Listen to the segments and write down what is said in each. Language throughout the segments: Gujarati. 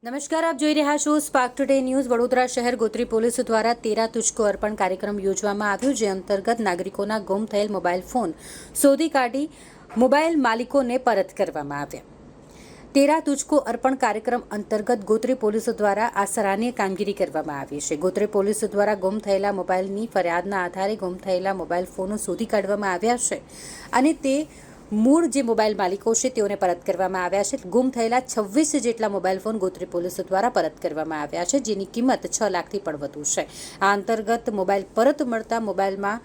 નમસ્કાર, આપ જોઈ રહ્યા છો સ્પાર્ક ટુડે ન્યૂઝ। વડોદરા શહેર ગોત્રી પોલીસ દ્વારા 13 તુજકો અર્પણ કાર્યક્રમ યોજવામાં આવ્યો, જે અંતર્ગત નાગરિકોના ગુમ થયેલ મોબાઈલ ફોન શોધી કાઢી મોબાઈલ માલિકોને પરત કરવામાં આવ્યા। 13 તુજકો અર્પણ કાર્યક્રમ અંતર્ગત ગોત્રી પોલીસ દ્વારા આ સરાહનીય કામગીરી કરવામાં આવી છે। ગોત્રી પોલીસ દ્વારા ગુમ થયેલા મોબાઈલની ફરિયાદના આધારે ગુમ થયેલા મોબાઈલ ફોનો શોધી કાઢવામાં આવ્યા છે અને તે મૂળ જે મોબાઈલ માલિકો છે તેઓને પરત કરવામાં આવ્યા છે। ગુમ થયેલા 26 જેટલા મોબાઈલ ફોન ગોત્રી પોલીસ દ્વારા પરત કરવામાં આવ્યા છે, જેની કિંમત 6 લાખથી પણ વધુ છે। આ અંતર્ગત મોબાઈલ પરત મળતા મોબાઈલમાં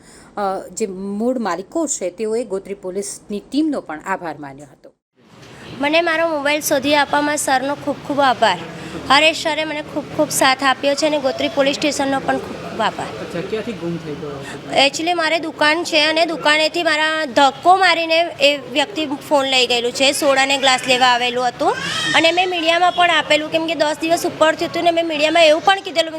જે મૂળ માલિકો છે તેઓએ ગોત્રી પોલીસની ટીમનો પણ આભાર માન્યો હતો। મને મારો મોબાઈલ શોધી આપવામાં સરનો ખૂબ ખૂબ આભાર। હરેશ સરે મને ખૂબ ખૂબ સાથ આપ્યો છે અને ગોત્રી પોલીસ સ્ટેશનનો પણ ખૂબ ખૂબ આભાર। અચ્છા, ક્યાંથી ગુમ થઈ ગયો? એકચ્યુઅલી મારે દુકાન છે અને દુકાનેથી મારા ધક્કો મારીને એ વ્યક્તિ ફોન લઈ ગયેલું છે। સોડાને ગ્લાસ લેવા આવેલું હતું અને મેં મીડિયામાં પણ આપેલું, કેમ કે 10 દિવસ ઉપર થયું હતું ને મેં મીડિયામાં એવું પણ કીધેલું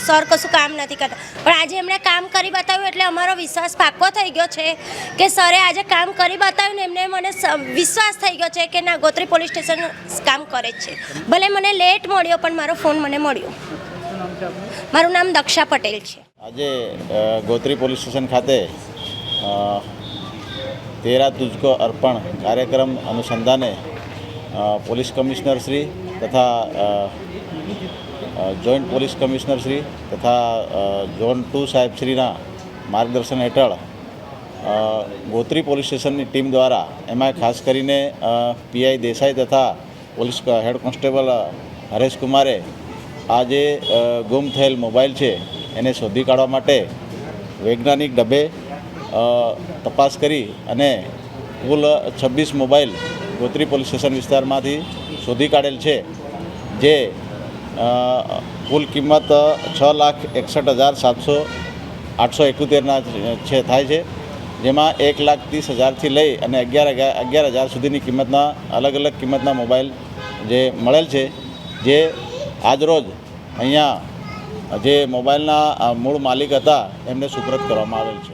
સર કશું કામ નથી કરતા, પણ આજે એમણે કામ કરી બતાવ્યું એટલે અમારો વિશ્વાસ પાક્કો થઈ ગયો છે કે સરે આજે કામ કરી બતાવ્યું ને એમને મને વિશ્વાસ થઈ ગયો છે કે ના, ગોત્રી પોલીસ સ્ટેશન કામ કરે જ છે। ભલે મને લેટ મળ્યો પણ મારો ફોન મને મળ્યો। મારું નામ દક્ષા પટેલ છે। આજે ગોત્રી પોલીસ સ્ટેશન ખાતે 13 તુજકો અર્પણ કાર્યક્રમ અનુસંધાને પોલીસ કમિશનર શ્રી તથા જોઈન્ટ પોલીસ કમિશનર શ્રી તથા ઝોન 2 સાહેબશ્રીના માર્ગદર્શન હેઠળ ગોત્રી પોલીસ સ્ટેશનની ટીમ દ્વારા એમાં ખાસ કરીને પીઆઈ દેસાઈ તથા પોલીસ હેડ કોન્સ્ટેબલ હરેશ કુમારે આ જે ગુમ થયેલ મોબાઈલ છે એને શોધી કાઢવા માટે વૈજ્ઞાનિક ઢબે તપાસ કરી અને કુલ 26 મોબાઈલ ગોત્રી પોલીસ સ્ટેશન વિસ્તારમાંથી શોધી કાઢેલ છે, જે કુલ કિંમત 6,61,871ના થાય છે, જેમાં 1,30,000થી લઈ અને 11,000 સુધીની કિંમતના અલગ અલગ કિંમતના મોબાઈલ જે મળેલ છે, જે આજરોજ અહીંયા જે મોબાઈલના મૂળ માલિક હતા એમને સુપરત કરવામાં આવેલ છે।